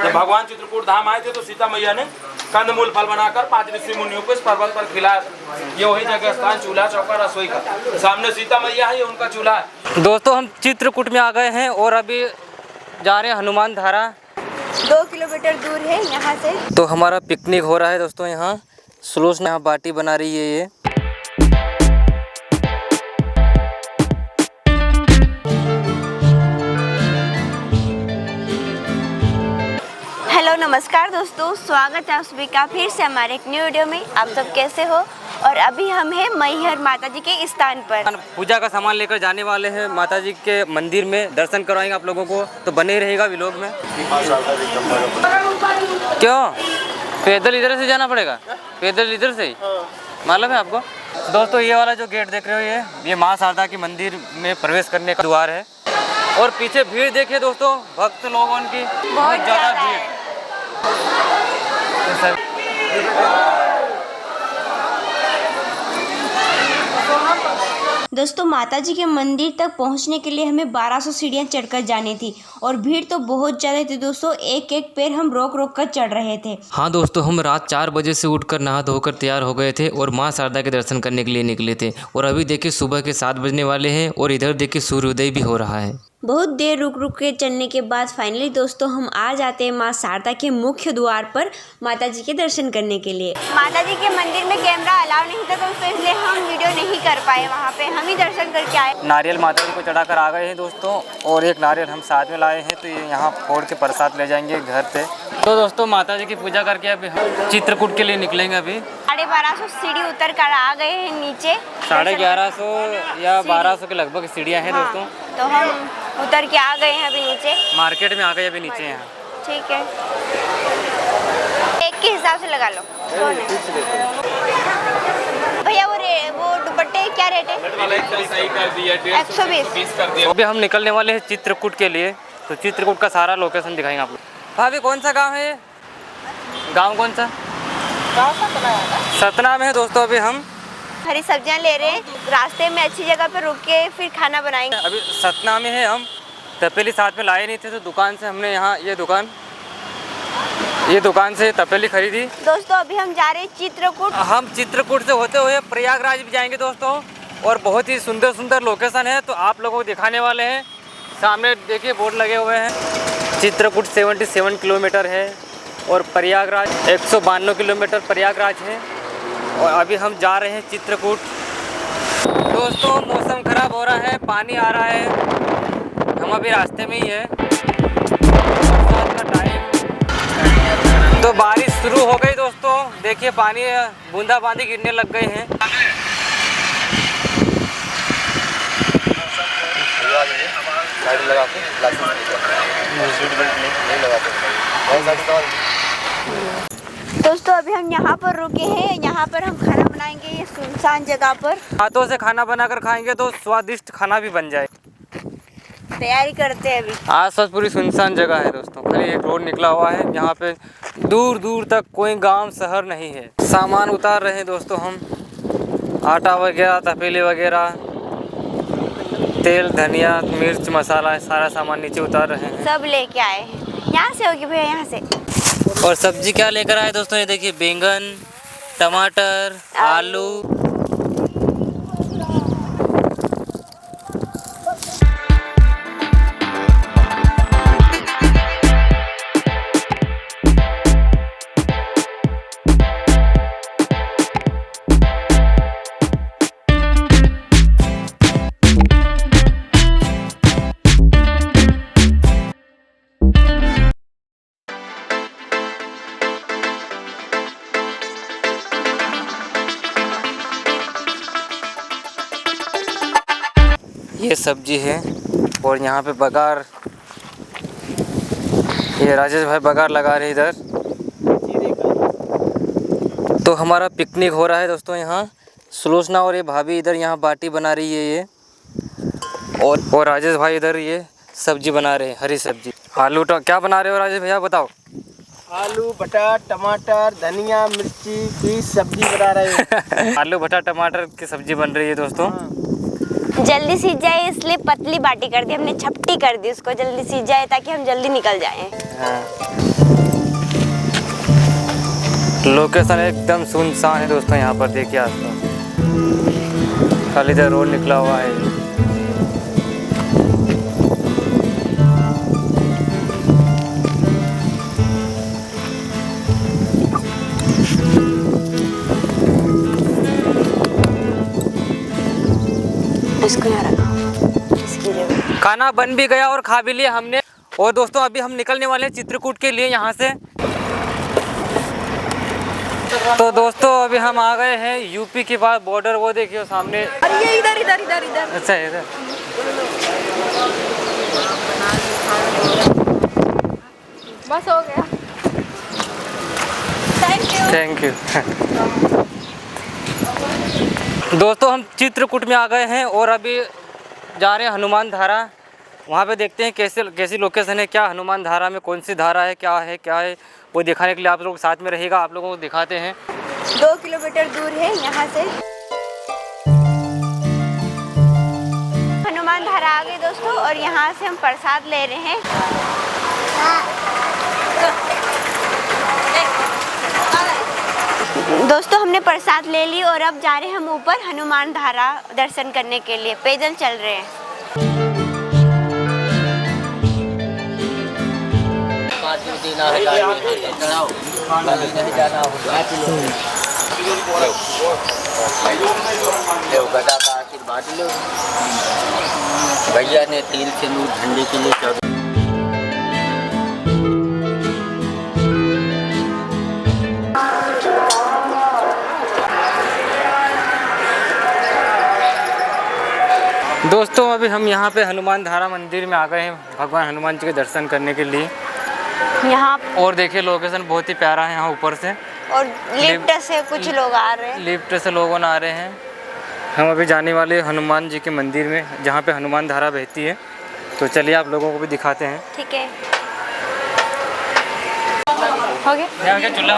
जब भगवान चित्रकूट धाम आए थे तो सीता मैया ने कंदमूल फल बनाकर 5 ऋषि मुनियों को इस पर्वत पर खिलाया। ये वही जगह स्थान चूल्हा चौका रसोई का, सामने सीता मैया है, ये उनका चूल्हा है। दोस्तों हम चित्रकूट में आ गए हैं और अभी जा रहे हैं हनुमान धारा। 2 किलोमीटर दूर है यहाँ से। तो हमारा पिकनिक हो रहा है दोस्तों। यहाँ सुलोचना यहाँ बाटी बना रही है ये। हेलो नमस्कार दोस्तों, स्वागत है आप सभी का फिर से हमारे एक न्यू वीडियो में। आप सब कैसे हो? और अभी हम हैं मैहर माता जी के स्थान पर। पूजा का सामान लेकर जाने वाले हैं माता जी के मंदिर में, दर्शन करवाएंगे आप लोगों को, तो बने रहेगा व्लॉग में। क्यों पैदल इधर से जाना पड़ेगा? पैदल इधर से ही मालूम है आपको? दोस्तों ये वाला जो गेट देख रहे हो ये माँ शारदा के मंदिर में प्रवेश करने का द्वार है। और पीछे भीड़ देखिए दोस्तों, भक्त लोगों की बहुत ज़्यादा भीड़। दोस्तों माता जी के मंदिर तक पहुंचने के लिए हमें 1200 सीढ़ियां चढ़कर जानी थी और भीड़ तो बहुत ज़्यादा थी दोस्तों। एक एक पैर हम रोक रोक कर चढ़ रहे थे। हाँ दोस्तों, हम रात 4 बजे से उठकर नहा धोकर तैयार हो गए थे और माँ शारदा के दर्शन करने के लिए निकले थे। और अभी देखिए सुबह के 7 बजने वाले हैं और इधर देखिए सूर्योदय भी हो रहा है। बहुत देर रुक रुक के चलने के बाद फाइनली दोस्तों हम आ जाते हैं माँ शारदा के मुख्य द्वार पर माता जी के दर्शन करने के लिए। माता जी के मंदिर में कैमरा अलाउ नहीं था दोस्तों, इसलिए हम वीडियो नहीं कर पाए। वहाँ पे हम ही दर्शन करके आए। नारियल माता जी को चढ़ाकर आ गए हैं दोस्तों, और एक नारियल हम साथ में लाए हैं, तो ये यहाँ फोड़ के प्रसाद ले जाएंगे घर पे। तो दोस्तों माता जी की पूजा करके अभी हम चित्रकूट के लिए निकलेंगे। अभी 1250 सीढ़ी उतर कर आ गए हैं नीचे। 1150 या 1200 के लगभग सीढ़ियाँ हैं दोस्तों। तो हम उतर के आ गए हैं अभी नीचे, मार्केट में आ गए अभी नीचे यहाँ। ठीक है, एक के हिसाब से लगा लो। भैया वो दुपट्टे क्या रेट है? 120। अभी हम निकलने वाले हैं चित्रकूट के लिए, तो चित्रकूट का सारा लोकेशन दिखाएंगे आप लोग। भाभी कौन सा गांव है ये? गांव कौन सा? सतना में है दोस्तों। अभी हम हरी सब्जियां ले रहे हैं, रास्ते में अच्छी जगह पर रुक के फिर खाना बनाएंगे। अभी सतना में है हम। तपेली साथ में लाए नहीं थे तो दुकान से हमने यहाँ ये दुकान से तपेली खरीदी। दोस्तों अभी हम जा रहे हैं चित्रकूट। हम चित्रकूट से होते हुए प्रयागराज भी जाएंगे दोस्तों, और बहुत ही सुंदर सुंदर लोकेशन है तो आप लोगों को दिखाने वाले हैं। सामने देखिए बोर्ड लगे हुए हैं। चित्रकूट 77 किलोमीटर है और प्रयागराज 192 किलोमीटर प्रयागराज है। और अभी हम जा रहे हैं चित्रकूट। दोस्तों मौसम खराब हो रहा है, पानी आ रहा है, हम अभी रास्ते में ही है। बरसात का टाइम, तो बारिश शुरू हो गई दोस्तों। देखिए पानी बूंदाबांदी गिरने लग गए हैं। दोस्तों अभी हम यहाँ पर रुके हैं, यहाँ पर हम खाना बनाएंगे ये सुनसान जगह पर। हाथों से खाना बनाकर खाएंगे तो स्वादिष्ट खाना भी बन जाए। तैयारी करते हैं अभी। आसपास पूरी सुनसान जगह है दोस्तों, खाली एक रोड निकला हुआ है। यहाँ पे दूर दूर तक कोई गांव शहर नहीं है। सामान उतार रहे हैं दोस्तों हम, आटा वगैरह, तपेले वगैरह, तेल, धनिया, मिर्च, मसाला, सारा सामान नीचे उतार रहे हैं। सब लेके आए हैं। यहाँ से होगी भैया, यहाँ से। और सब्जी क्या लेकर आए दोस्तों? ये देखिए बैंगन, टमाटर, आलू। ये सब्जी है और यहाँ पे बघार, ये राजेश भाई बघार लगा रहे इधर। तो हमारा पिकनिक हो रहा है दोस्तों यहाँ। सुलोचना और ये भाभी इधर यहाँ बाटी बना रही है ये, और राजेश भाई इधर ये सब्जी बना रहे हैं, हरी सब्जी। आलू क्या बना रहे हो राजेश भैया, बताओ? आलू बटा टमाटर धनिया मिर्ची की सब्जी बना रहे हैं। आलू बटा टमाटर की सब्जी बन रही है दोस्तों। जल्दी सीज जाए इसलिए पतली बाटी कर दी हमने, छपटी कर दी उसको, जल्दी सीज जाए ताकि हम जल्दी निकल जाएं। लोकेशन एकदम सुनसान है दोस्तों। यहाँ पर देखिए आसपास खाली इधर रोड निकला हुआ है। इसको यहाँ रखो। खाना बन भी गया और खा भी लिया हमने। और दोस्तों अभी हम निकलने वाले हैं चित्रकूट के लिए यहाँ से। तो दोस्तों अभी हम आ गए हैं यूपी के बाद बॉर्डर, वो देखिए सामने। अरे ये इधर इधर इधर इधर। अच्छा इधर। बस हो गया। Thank you. दोस्तों हम चित्रकूट में आ गए हैं और अभी जा रहे हैं हनुमान धारा। वहाँ पे देखते हैं कैसी लोकेशन है, क्या हनुमान धारा में कौन सी धारा है, क्या है वो दिखाने के लिए आप लोग साथ में रहेगा। आप लोगों को दिखाते हैं। 2 किलोमीटर दूर है यहाँ से। हनुमान धारा आ गई दोस्तों और यहाँ से हम प्रसाद ले रहे हैं। दोस्तों हमने प्रसाद ले ली और अब जा रहे हैं हम ऊपर हनुमान धारा दर्शन करने के लिए। पैदल चल रहे हैं। गदा का आशीर्वाद लो। भैया ने तिल सिंदूर झंडे के लिए दोस्तों अभी हम यहाँ पे हनुमान धारा मंदिर में आ गए हैं भगवान हनुमान जी के दर्शन करने के लिए। यहाँ और देखिए लोकेशन बहुत ही प्यारा है यहाँ ऊपर से। और लिफ्ट से कुछ लोग आ रहे हैं। लिफ्ट से लोग आ रहे हैं। हम अभी जाने वाले हनुमान जी के मंदिर में जहाँ पे हनुमान धारा बहती है। तो चलिए आप लोगों को भी दिखाते हैं। ठीक है, हो गया। यहाँ के चूल्हा।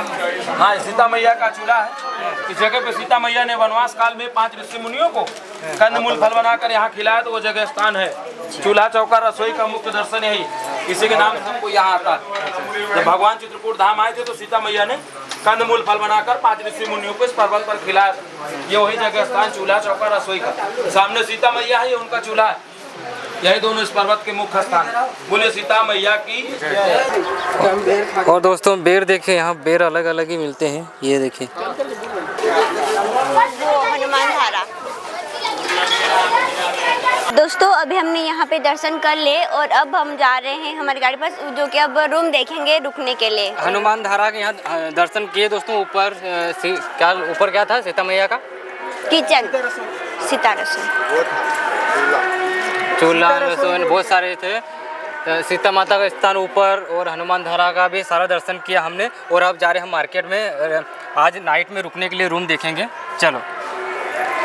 हाँ, सीता मैया का चूल्हा है। इस जगह पे सीता मैया ने वनवास काल में 5 ऋषि मुनियों को कंदमूल फल बनाकर यहाँ खिलाया, तो वो जगह स्थान है। चूल्हा चौका रसोई का मुख्य दर्शन यही, इसी के नाम से हमको यहाँ आता है। जब भगवान चित्रकूट धाम आए थे तो सीता मैया ने कंदमूल फल बनाकर 5 ऋषि मुनियों को इस पर्वत पर खिलाया। ये वही जगह स्थान चूल्हा चौका रसोई का। सामने सीता मैया है, ये उनका चूल्हा है। यही दोनों इस पर्वत के मुख्य स्थान है। बोले सीता मैया की। और दोस्तों बेर देखिए, यहाँ बेर अलग अलग ही मिलते हैं। ये देखिए हनुमान धारा। दोस्तों अभी हमने यहाँ पे दर्शन कर ले और अब हम जा रहे हैं हमारी गाड़ी पर, जो कि अब रूम देखेंगे रुकने के लिए। हनुमान धारा के यहाँ दर्शन किए दोस्तों। ऊपर क्या था सीता मैया का किचन, सीता रसोई, चूल्हा रसोई बहुत सारे थे। सीता माता का स्थान ऊपर और हनुमान धारा का भी सारा दर्शन किया हमने। और अब जा रहे हैं हम मार्केट में, आज नाइट में रुकने के लिए रूम देखेंगे। चलो।